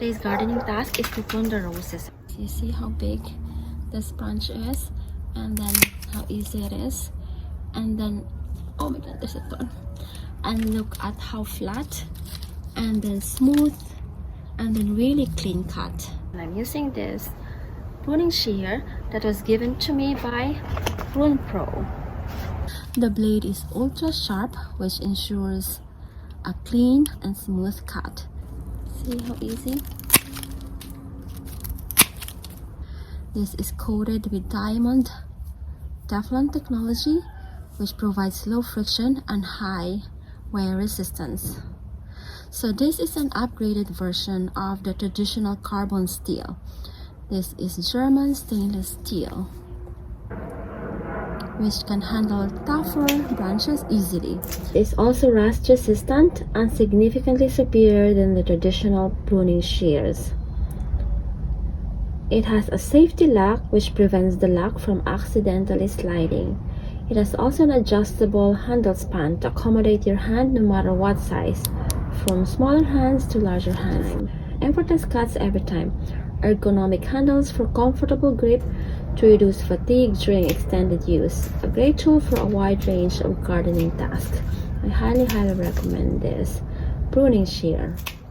Today's gardening task is to prune the roses. You see how big this branch is, and then how easy it is, and then oh my god, there's a thorn. And look at how flat, and then smooth, and then really clean cut. And I'm using this pruning shear that was given to me by PrunePro. The blade is ultra sharp, which ensures a clean and smooth cut. See how easy? This is coated with diamond Teflon technology, which provides low friction and high wear resistance. So this is an upgraded version of the traditional carbon steel. This is German stainless steel, which can handle tougher branches easily. It's also rust resistant and significantly superior than the traditional pruning shears. It has a safety lock which prevents the lock from accidentally sliding. It has also an adjustable handle span to accommodate your hand no matter what size, from smaller hands to larger hands. Effortless cuts every time. Ergonomic handles for comfortable grip to reduce fatigue during extended use. A great tool for a wide range of gardening tasks. I highly recommend this pruning shear.